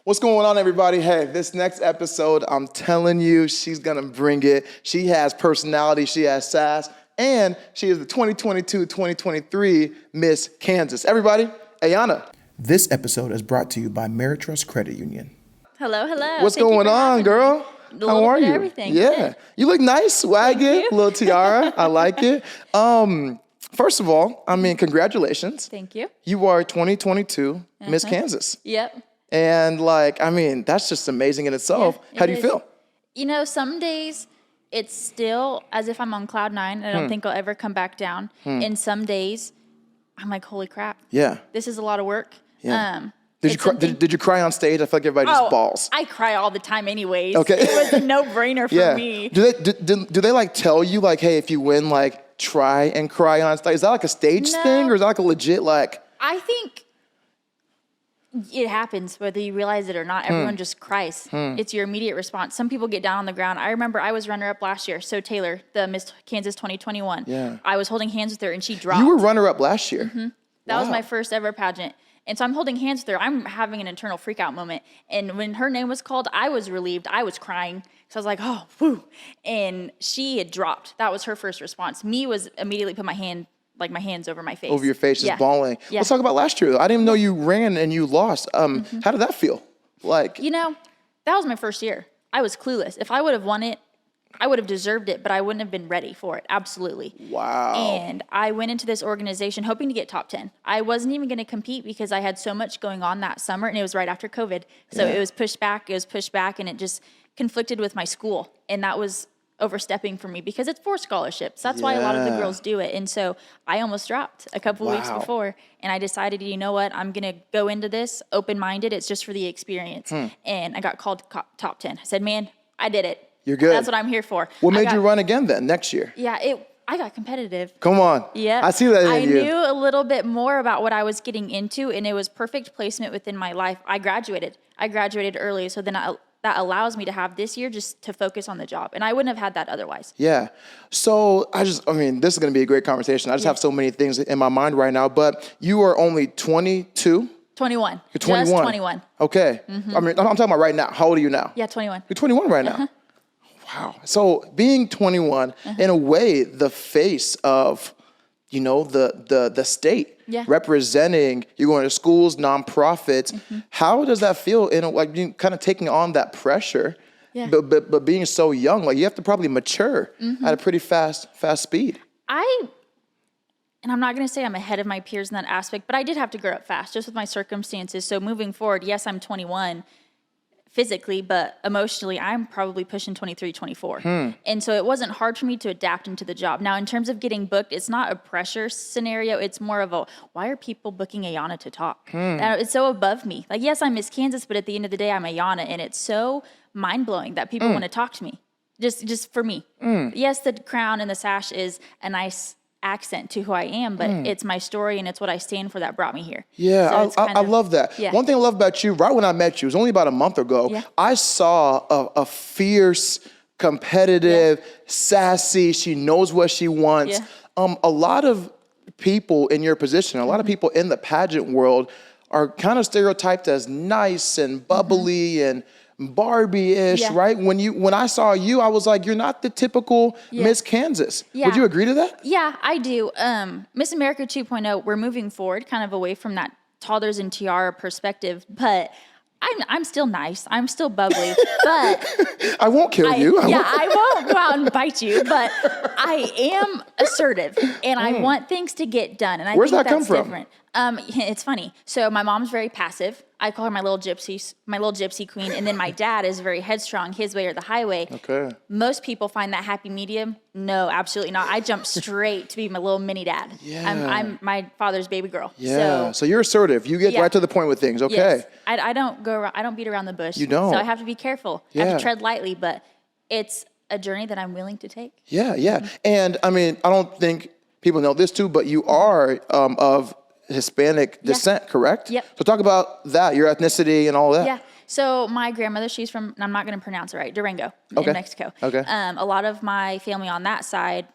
What's going on, everybody? Hey, this next episode, I'm telling you, she's gonna bring it. She has personality, she has sass, and she is the 2022-2023 Miss Kansas. Everybody, Ayana. This episode is brought to you by Meritrust Credit Union. Hello. What's Thank going on, girl? How are you? Everything. Yeah, Good. you look nice, swaggy, you. little tiara. I like it. First of all, congratulations. Thank you. You are 2022 Miss Kansas. Yep. And that's just amazing in itself. Yeah, How do you feel? You know, some days it's still as if I'm on cloud nine. I don't think I'll ever come back down. And some days I'm like, holy crap. Yeah. This is a lot of work. Yeah. Did you cry on stage? I feel like everybody just balls. I cry all the time anyways. Okay. It was a no-brainer for me. Do they tell you hey, if you win, try and cry on stage? Is that a stage thing, or is that a legit I think it happens whether you realize it or not. Everyone just cries. It's your immediate response. Some people get down on the ground. I remember I was runner-up last year. So Taylor, the Miss Kansas 2021. Yeah. I was holding hands with her and she dropped. You were runner-up last year. That was my first ever pageant. And so I'm holding hands with her. I'm having an internal freak out moment. And when her name was called, I was relieved. I was crying. So I was like, oh, whew. And she had dropped. That was her first response. Me was immediately put my hands over my face. Over your face, just bawling. Yeah. Let's talk about last year. I didn't even know you ran and you lost. How did that feel? You know, that was my first year. I was clueless. If I would have won it, I would have deserved it, but I wouldn't have been ready for it. Absolutely. Wow. And I went into this organization hoping to get top 10. I wasn't even going to compete because I had so much going on that summer, and it was right after COVID. So it was pushed back, and it just conflicted with my school. And that was overstepping for me because it's for scholarships. That's why a lot of the girls do it. And so I almost dropped a couple weeks before, and I decided, you know what, I'm going to go into this open-minded. It's just for the experience. And I got called top 10. I said, man, I did it. You're good. That's what I'm here for. What made you run again then next year? Yeah, I got competitive. Come on. Yeah. I see that in you. I knew a little bit more about what I was getting into, and it was perfect placement within my life. I graduated early, so then that allows me to have this year just to focus on the job, and I wouldn't have had that otherwise. Yeah. So this is going to be a great conversation. I just have so many things in my mind right now, but you are only 22? 21. You're 21. Just 21. Okay. I'm talking about right now. How old are you now? Yeah, 21. You're 21 right now. Wow. So being 21, in a way, the face of, the state, representing, you're going to schools, nonprofits. How does that feel you kind of taking on that pressure, but being so young? You have to probably mature at a pretty fast speed. And I'm not going to say I'm ahead of my peers in that aspect, but I did have to grow up fast just with my circumstances. So moving forward, yes, I'm 21 physically, but emotionally, I'm probably pushing 23, 24. And so it wasn't hard for me to adapt into the job. Now, in terms of getting booked, it's not a pressure scenario. It's more of why are people booking Ayana to talk? It's so above me. Yes, I'm Miss Kansas, but at the end of the day, I'm Ayana. And it's so mind-blowing that people want to talk to me, just for me. Yes, the crown and the sash is a nice accent to who I am, but it's my story and it's what I stand for that brought me here. Yeah, so I love that. Yeah. One thing I love about you, right when I met you, it was only about a month ago, I saw a fierce, competitive, sassy, she knows what she wants. A lot of people in your position, a lot of people in the pageant world are kind of stereotyped as nice and bubbly and Barbie-ish, right? When I saw you, I was like, you're not the typical Miss Kansas. Would you agree to that? Yeah, I do. Miss America 2.0, we're moving forward kind of away from that toddlers and tiara perspective, but I'm still nice. I'm still bubbly, but I won't kill you. I won't go out and bite you, but I am assertive and I want things to get done. And I Where's think that come that's from? Different. It's funny. So my mom's very passive. I call her my little gypsy queen. And then my dad is very headstrong, his way or the highway. Okay. Most people find that happy medium. No, absolutely not. I jump straight to be my little mini dad. Yeah. I'm my father's baby girl. Yeah. So you're assertive. You get right to the point with things. Okay. Yes. I don't go around, I don't beat around the bush. You don't. So I have to be careful. I have to tread lightly, but it's a journey that I'm willing to take. Yeah. And I don't think people know this too, but you are of Hispanic descent, correct? Yep. So talk about that, your ethnicity and all that. Yeah. So my grandmother, she's from, I'm not going to pronounce it right, Durango in Mexico. Okay. A lot of my family on that side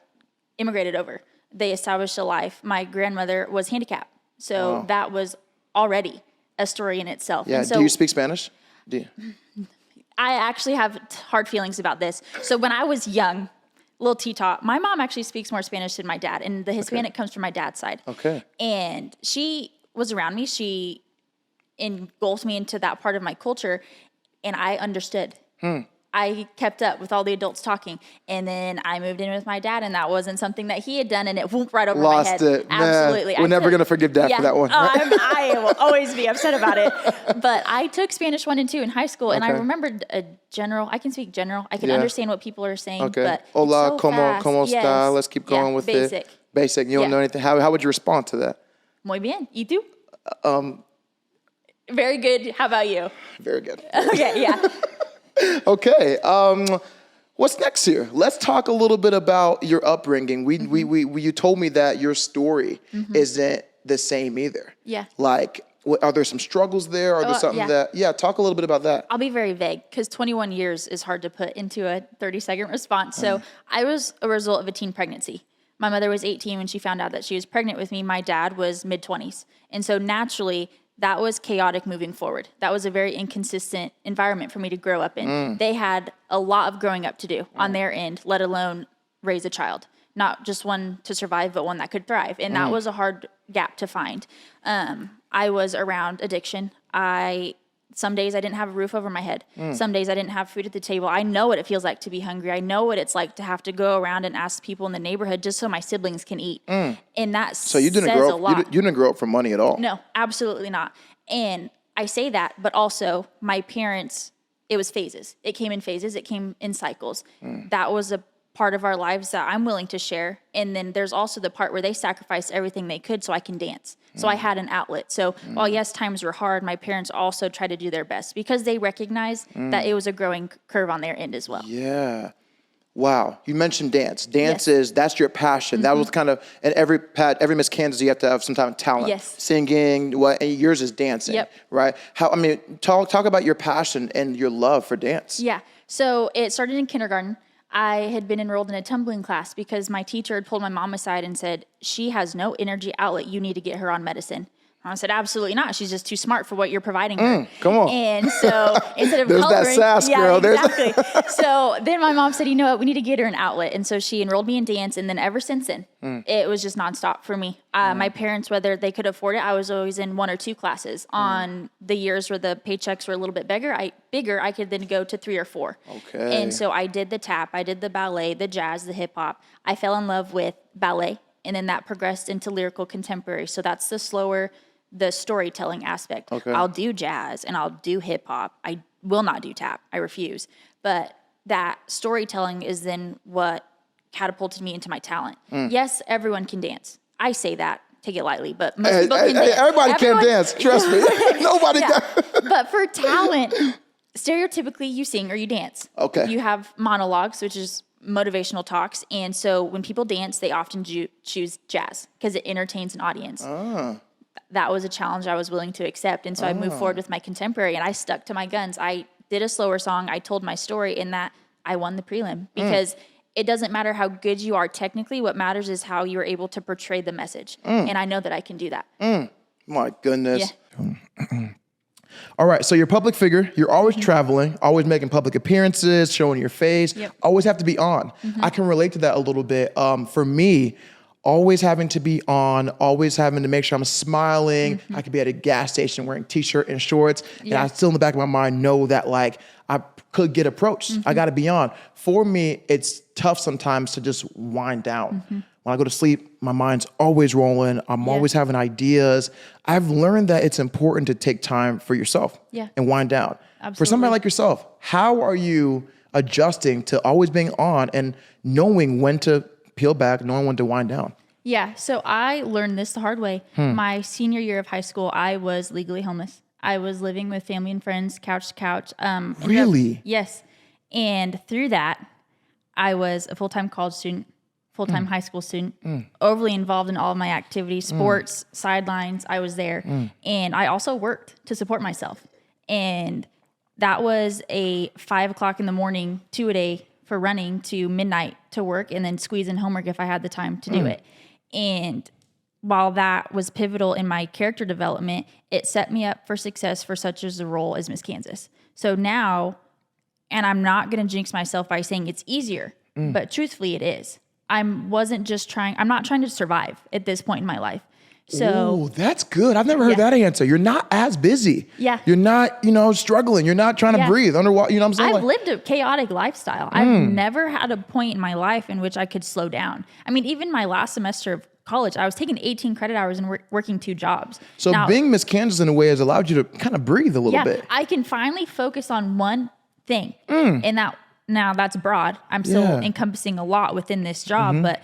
immigrated over. They established a life. My grandmother was handicapped. So that was already a story in itself. Yeah. And so, do you speak Spanish? I actually have hard feelings about this. So when I was young, little T-Tot, my mom actually speaks more Spanish than my dad, and the Hispanic comes from my dad's side. Okay. And she was around me. She engulfed me into that part of my culture, and I understood. I kept up with all the adults talking, and then I moved in with my dad, and that wasn't something that he had done, and it whooped right over my head. Lost it. Absolutely. Man, we're never going to forgive Dad for that one. I will always be upset about it. But I took Spanish 1 and 2 in high school, and I remembered a general. I can speak general. I can understand what people are saying. Okay. But Hola, it's so fast. ¿cómo está? Let's keep going with basic. it. Basic. You don't know anything. How would you respond to that? Muy bien. ¿Y tú? Very good. How about you? Very good. Okay, yeah. Okay. What's next here? Let's talk a little bit about your upbringing. You told me that your story isn't the same either. Yeah. Like, are there some struggles there? Are there something talk a little bit about that. I'll be very vague because 21 years is hard to put into a 30-second response. So I was a result of a teen pregnancy. My mother was 18 when she found out that she was pregnant with me. My dad was mid-20s. And so naturally, that was chaotic moving forward. That was a very inconsistent environment for me to grow up in. They had a lot of growing up to do on their end, let alone raise a child. Not just one to survive, but one that could thrive. And that was a hard gap to find. I was around addiction. Some days I didn't have a roof over my head. Some days I didn't have food at the table. I know what it feels like to be hungry. I know what it's like to have to go around and ask people in the neighborhood just so my siblings can eat. And that So you didn't grow up. You didn't grow up for money at all. No, absolutely not. And I say that, but also my parents, it was phases. It came in phases. It came in cycles. That was a part of our lives that I'm willing to share. And then there's also the part where they sacrificed everything they could so I can dance. So I had an outlet. So while yes, times were hard, my parents also tried to do their best because they recognized that it was a growing curve on their end as well. Yeah. Wow. You mentioned dance. Dance that's your passion. That was kind of, and every Miss Kansas, you have to have some type of talent. Yes. Singing, and yours is dancing, right? Talk about your passion and your love for dance. Yeah. So it started in kindergarten. I had been enrolled in a tumbling class because my teacher had pulled my mom aside and said, she has no energy outlet. You need to get her on medicine. I said, absolutely not. She's just too smart for what you're providing her. Come on. And so instead of There's coloring, that sass, girl. Exactly. So then my mom said, you know what, we need to get her an outlet. And so she enrolled me in dance. And then ever since then, it was just nonstop for me. My parents, whether they could afford it, I was always in 1 or 2 classes. On the years where the paychecks were a little bit bigger, I could then go to 3 or 4. Okay. And so I did the tap, I did the ballet, the jazz, the hip hop. I fell in love with ballet. And then that progressed into lyrical contemporary. So that's the storytelling aspect. Okay. I'll do jazz and I'll do hip hop. I will not do tap. I refuse. But that storytelling is then what catapulted me into my talent. Yes, everyone can dance. I say that, take it lightly, but most people can dance. Everybody can dance, trust me. Nobody does. But for talent, stereotypically you sing or you dance. Okay. You have monologues, which is motivational talks. And so when people dance, they often choose jazz because it entertains an audience. That was a challenge I was willing to accept. And so I moved forward with my contemporary and I stuck to my guns. I did a slower song. I told my story in that I won the prelim because it doesn't matter how good you are technically. What matters is how you're able to portray the message. And I know that I can do that. My goodness. Yeah. All right. So you're a public figure. You're always traveling, always making public appearances, showing your face, always have to be on. I can relate to that a little bit. For me, always having to be on, always having to make sure I'm smiling. I could be at a gas station wearing t-shirt and shorts. And I still in the back of my mind know that like I could get approached. I got to be on. For me, it's tough sometimes to just wind down. When I go to sleep, my mind's always rolling. I'm always having ideas. I've learned that it's important to take time for yourself and wind down. Absolutely. For somebody like yourself, how are you adjusting to always being on and knowing when to peel back, knowing when to wind down? Yeah, so I learned this the hard way. My senior year of high school, I was legally homeless. I was living with family and friends, couch to couch. Really? Yes. And through that, I was a full-time college student, full-time high school student, overly involved in all of my activities, sports, sidelines. I was there. And I also worked to support myself. And that was a 5 o'clock in the morning, 2 a day for running to midnight to work and then squeeze in homework if I had the time to do it. And while that was pivotal in my character development, it set me up for success for such as a role as Miss Kansas. So now, and I'm not going to jinx myself by saying it's easier, but truthfully it is. I'm not trying to survive at this point in my life. So ooh, that's good. I've never heard that answer. You're not as busy. Yeah. You're not, struggling. You're not trying to breathe underwater. You know what I'm saying? I've lived a chaotic lifestyle. I've never had a point in my life in which I could slow down. I mean, even my last semester of college, I was taking 18 credit hours and working 2 jobs. So now, being Miss Kansas in a way has allowed you to kind of breathe a little bit. I can finally focus on one thing. And now that's broad. I'm still encompassing a lot within this job, but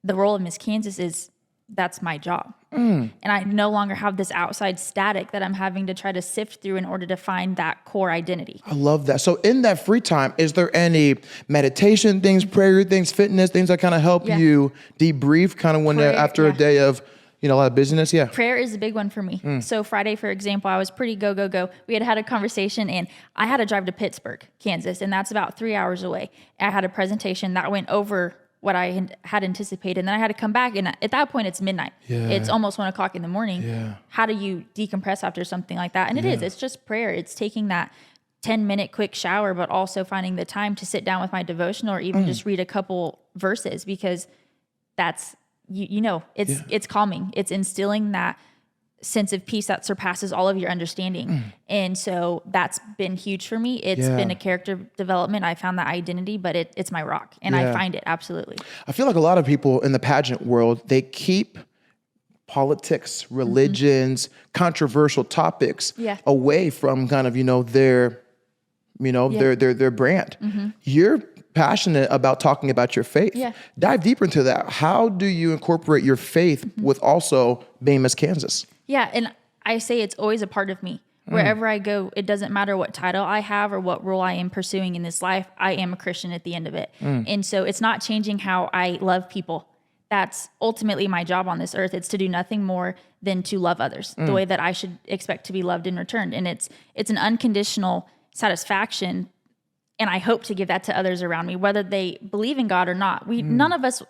the role of Miss Kansas that's my job. And I no longer have this outside static that I'm having to try to sift through in order to find that core identity. I love that. So in that free time, is there any meditation things, prayer things, fitness things that kind of help you debrief kind of after a day of, a lot of busyness? Yeah. Prayer is a big one for me. So Friday, for example, I was pretty go. We had a conversation and I had to drive to Pittsburgh, Kansas, and that's about 3 hours away. I had a presentation that went over what I had anticipated. And then I had to come back. And at that point, it's midnight. Yeah. It's almost 1 o'clock in the morning. Yeah. How do you decompress after something like that? And it's just prayer. It's taking that 10-minute quick shower, but also finding the time to sit down with my devotional or even just read a couple verses, because that's, it's calming. It's instilling that sense of peace that surpasses all of your understanding. And so that's been huge for me. It's been a character development. I found that identity, but it's my rock, and I find it absolutely. I feel like a lot of people in the pageant world, they keep politics, religions, controversial topics away from kind of, their brand. You're passionate about talking about your faith. Dive deeper into that. How do you incorporate your faith with also being Miss Kansas? Yeah, and I say it's always a part of me. Wherever I go, it doesn't matter what title I have or what role I am pursuing in this life, I am a Christian at the end of it. And so it's not changing how I love people. That's ultimately my job on this earth. It's to do nothing more than to love others the way that I should expect to be loved in return. And it's an unconditional satisfaction, and I hope to give that to others around me, whether they believe in God or not. None of us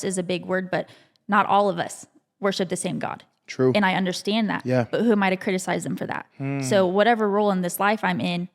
is a big word, but not all of us worship the same God. True. And I understand that. Yeah. But who am I to criticize them for that? So whatever role in this life I'm in,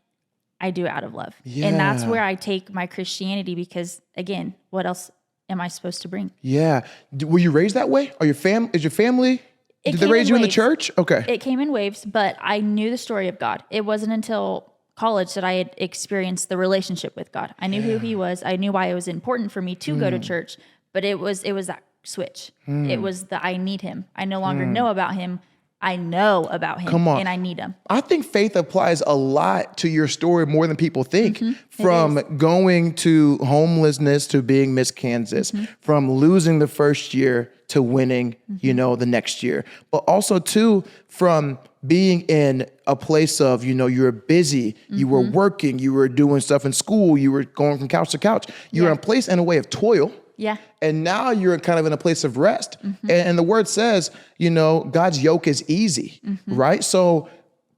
I do it out of love. Yeah. And that's where I take my Christianity, because again, what else am I supposed to bring? Yeah. Were you raised that way? Is your family? Did they raise you in the church? Okay. It came in waves, but I knew the story of God. It wasn't until college that I had experienced the relationship with God. I knew who he was. I knew why it was important for me to go to church, but it was that switch. It was I need him. I no longer know about him. I know about him. Come on. And I need him. I think faith applies a lot to your story more than people think. From going to homelessness to being Miss Kansas, from losing the first year to winning, the next year, but also too from being in a place of, you were busy, you were working, you were doing stuff in school, you were going from couch to couch, you were in a place in a way of toil. Yeah. And now you're kind of in a place of rest. And the word says, God's yoke is easy, right? So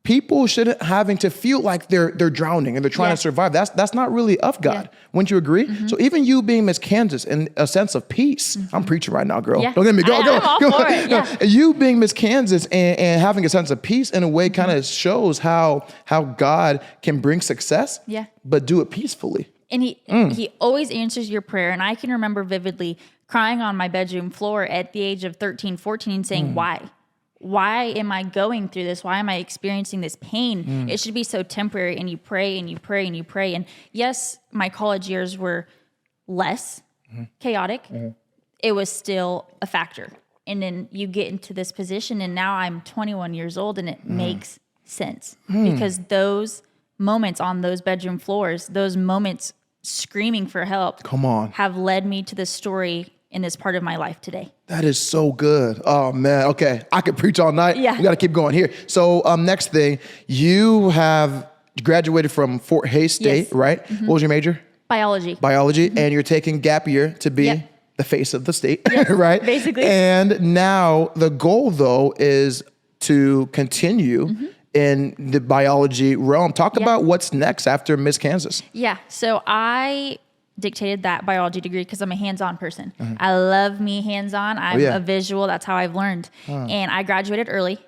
people shouldn't having to feel like they're drowning and they're trying to survive. That's not really of God. Wouldn't you agree? So even you being Miss Kansas in a sense of peace, I'm preaching right now, girl. Yeah. Don't get me go. I'm all for it. Yeah. You being Miss Kansas and having a sense of peace in a way kind of shows how God can bring success, but do it peacefully. And he always answers your prayer. And I can remember vividly crying on my bedroom floor at the age of 13, 14 and saying, why? Why am I going through this? Why am I experiencing this pain? It should be so temporary. And you pray and you pray and you pray. And yes, my college years were less chaotic. It was still a factor. And then you get into this position, and now I'm 21 years old, and it makes sense because those moments on those bedroom floors, those moments screaming for help, have led me to the story in this part of my life today. That is so good. Oh man. Okay. I could preach all night. Yeah. We got to keep going here. So next thing, you have graduated from Fort Hays State, right? What was your major? Biology. And you're taking gap year to be the face of the state, right? Basically. And now the goal though is to continue in the biology realm. Talk about what's next after Miss Kansas. Yeah. So I dictated that biology degree because I'm a hands-on person. I love me hands-on. I'm a visual. That's how I've learned. And I graduated early.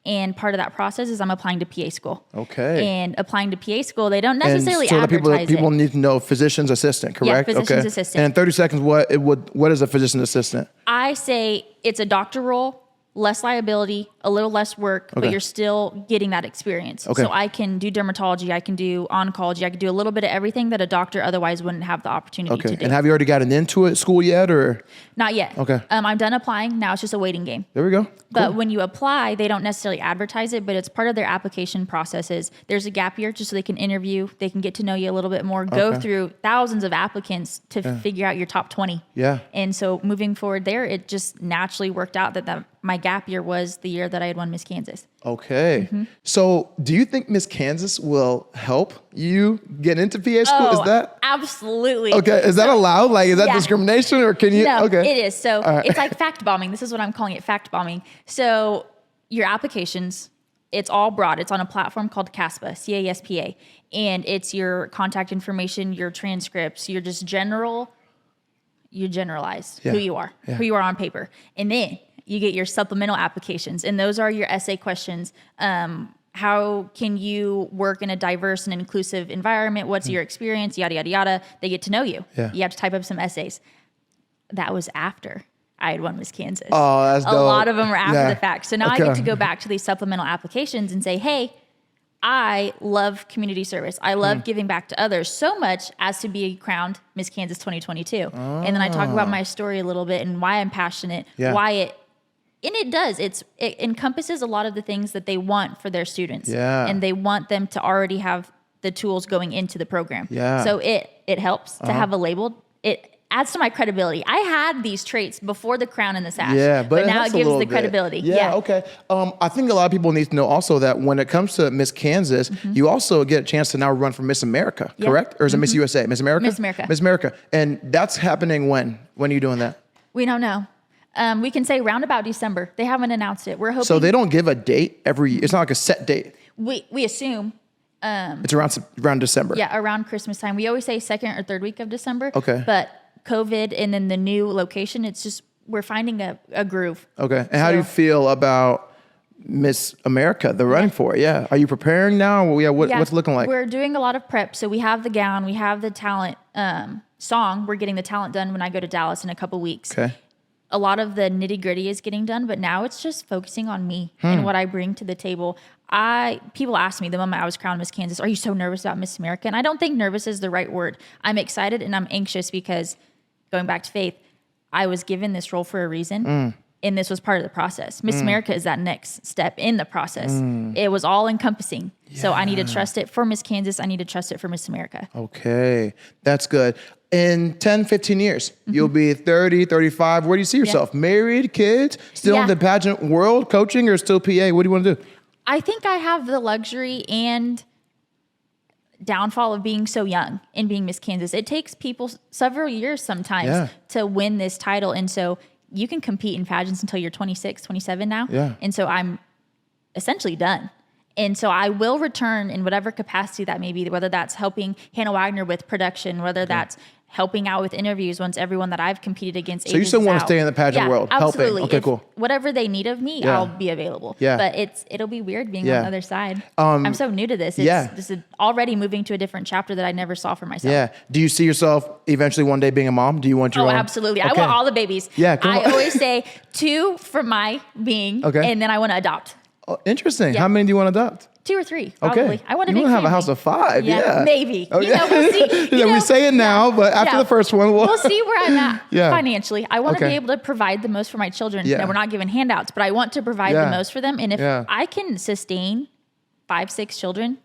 And part of that process is I'm applying to PA school. Okay. And applying to PA school, they don't necessarily and so advertise people need to know physician's assistant, correct? Yeah, physician's assistant. And in 30 seconds, what is a physician's assistant? I say it's a doctor role, less liability, a little less work, but you're still getting that experience. Okay. So I can do dermatology, I can do oncology, I can do a little bit of everything that a doctor otherwise wouldn't have the opportunity to do. And have you already gotten into it school yet, or? Not yet. Okay. I'm done applying. Now it's just a waiting game. There we go. But when you apply, they don't necessarily advertise it, but it's part of their application processes. There's a gap year just so they can interview, they can get to know you a little bit more, go through thousands of applicants to figure out your top 20. Yeah. And so moving forward there, it just naturally worked out that my gap year was the year that I had won Miss Kansas. Okay. So do you think Miss Kansas will help you get into PA school? Oh, Is that? Absolutely. Okay. Is that allowed? Like, is that discrimination, or can you? No, okay. it is. So it's like fact bombing. This is what I'm calling it, fact bombing. So your applications, it's all broad. It's on a platform called CASPA, CASPA. And it's your contact information, your transcripts, your just you generalize who you are on paper. And then you get your supplemental applications. And those are your essay questions. How can you work in a diverse and inclusive environment? What's your experience? Yada, yada, yada. They get to know you. Yeah. You have to type up some essays. That was after I had won Miss Kansas. Oh, that's dope. A lot of them were after the fact. So now I get to go back to these supplemental applications and say, hey, I love community service. I love giving back to others so much as to be crowned Miss Kansas 2022. And then I talk about my story a little bit and why I'm passionate, and it does. It encompasses a lot of the things that they want for their students. Yeah. And they want them to already have the tools going into the program. Yeah. So it helps to have a label. It adds to my credibility. I had these traits before the crown and the sash. Yeah, but now it gives the credibility. Yeah, okay. I think a lot of people need to know also that when it comes to Miss Kansas, you also get a chance to now run for Miss America, correct? Or is it Miss USA? Miss America? Miss America. Miss America. And that's happening when? When are you doing that? We don't know. We can say roundabout December. They haven't announced it. We're hoping. So they don't give a date it's not like a set date. We assume. It's around December. Yeah, around Christmas time. We always say second or third week of December. Okay. But COVID and then the new location, it's just, we're finding a groove. Okay. And how do you feel about Miss America, the running for it? Yeah. Are you preparing now? What's it looking like? We're doing a lot of prep. So we have the gown, we have the talent song. We're getting the talent done when I go to Dallas in a couple weeks. Okay. A lot of the nitty gritty is getting done, but now it's just focusing on me and what I bring to the table. People asked me the moment I was crowned Miss Kansas, are you so nervous about Miss America? And I don't think nervous is the right word. I'm excited and I'm anxious because, going back to Faith, I was given this role for a reason. And this was part of the process. Miss America is that next step in the process. It was all encompassing. Yeah. So I need to trust it for Miss Kansas. I need to trust it for Miss America. Okay, that's good. In 10, 15 years, you'll be 30, 35. Where do you see yourself? Married, kids, still in the pageant world, coaching, or still PA? What do you want to do? I think I have the luxury and downfall of being so young and being Miss Kansas. It takes people several years sometimes to win this title. And so you can compete in pageants until you're 26, 27 now. Yeah. And so I'm essentially done. And so I will return in whatever capacity that may be, whether that's helping Hannah Wagner with production, whether that's helping out with interviews once everyone that I've competed against. So you still want to stay in the pageant world, absolutely. helping. Okay, cool. Whatever they need of me, I'll be available. Yeah. But it'll be weird being on the other side. I'm so new to this. This is already moving to a different chapter that I never saw for myself. Yeah. Do you see yourself eventually one day being a mom? Do you want your own? Absolutely. Okay. I want all the babies. Yeah, come on. I always say 2 for my being, and then I want to adopt. Oh, interesting. Yeah. How many do you want to adopt? 2 or 3, probably. Okay. I want to have a house of 5. Yeah. Maybe. Oh, we'll see. We say it now, but after the first one, we'll see where I'm at financially. I want to be able to provide the most for my children. Yeah. Now, we're not giving handouts, but I want to provide the most for them. And if I can sustain 5, 6 children,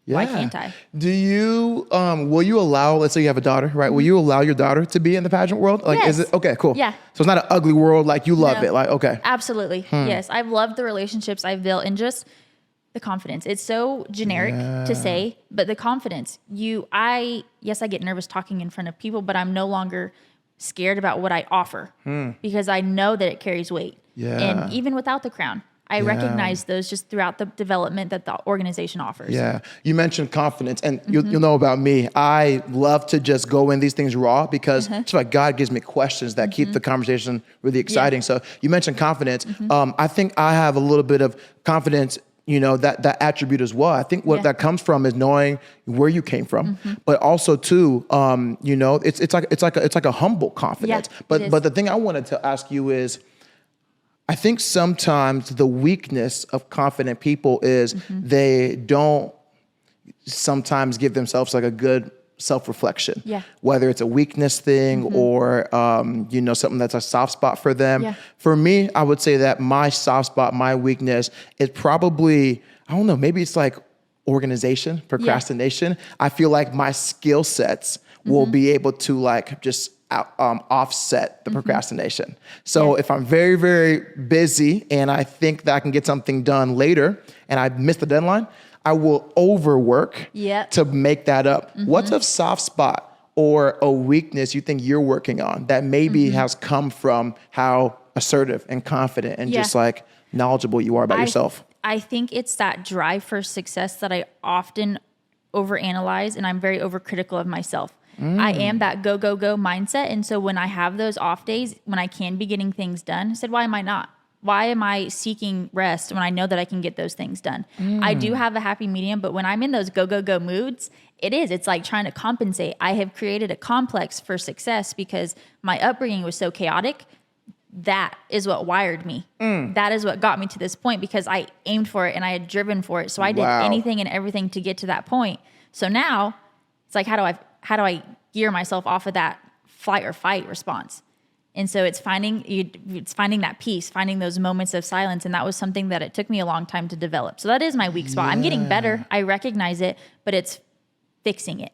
why can't I? Do you, will you allow, let's say you have a daughter, right? Will you allow your daughter to be in the pageant world? Like, yes. Is it, okay, cool. Yeah. So it's not an ugly world, like you love it. Like, okay. Absolutely. Yes. I've loved the relationships I've built and just the confidence. It's so generic to say, but the confidence. I get nervous talking in front of people, but I'm no longer scared about what I offer because I know that it carries weight. Yeah. And even without the crown, I recognize those just throughout the development that the organization offers. Yeah. You mentioned confidence, and you'll know about me. I love to just go in these things raw because it's like God gives me questions that keep the conversation really exciting. So you mentioned confidence. I think I have a little bit of confidence, that attribute as well. I think what that comes from is knowing where you came from, but also too, it's like a humble confidence. But the thing I wanted to ask you is, I think sometimes the weakness of confident people is they don't sometimes give themselves like a good self-reflection. Yeah. Whether it's a weakness thing or, something that's a soft spot for them. Yeah. For me, I would say that my soft spot, my weakness is probably, I don't know, maybe it's like organization, procrastination. Yeah. I feel like my skill sets will be able to like just offset the procrastination. So if I'm very, very busy and I think that I can get something done later and I miss the deadline, I will overwork to make that up. What's a soft spot or a weakness you think you're working on that maybe has come from how assertive and confident and just like knowledgeable you are about yourself? I think it's that drive for success that I often overanalyze, and I'm very overcritical of myself. I am that go, go, go mindset. And so when I have those off days, when I can be getting things done, I said, why am I not? Why am I seeking rest when I know that I can get those things done? I do have a happy medium, but when I'm in those go, go, go moods, it's like trying to compensate. I have created a complex for success because my upbringing was so chaotic. That is what wired me. That is what got me to this point because I aimed for it and I had driven for it. So I did anything and everything to get to that point. So now it's like, how do I gear myself off of that flight or fight response? And so it's finding that peace, finding those moments of silence. And that was something that it took me a long time to develop. So that is my weak spot. I'm getting better. I recognize it, but it's fixing it.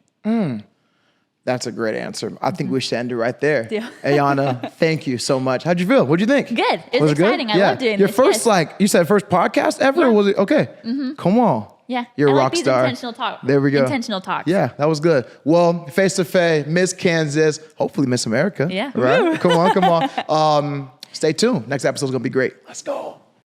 That's a great answer. I think we should end it right there. Ayana, thank you so much. How'd you feel? What'd you think? Good. It was exciting. I love doing Your this. first, you said first podcast ever? Or was it? Okay. Come on. Yeah. You're a I rock like star. Intentional talk. There we go. Intentional talk. Yeah, that was good. Well, face to face, Miss Kansas, hopefully Miss America. Yeah. Right? Come on. Stay tuned. Next episode's going to be great. Let's go.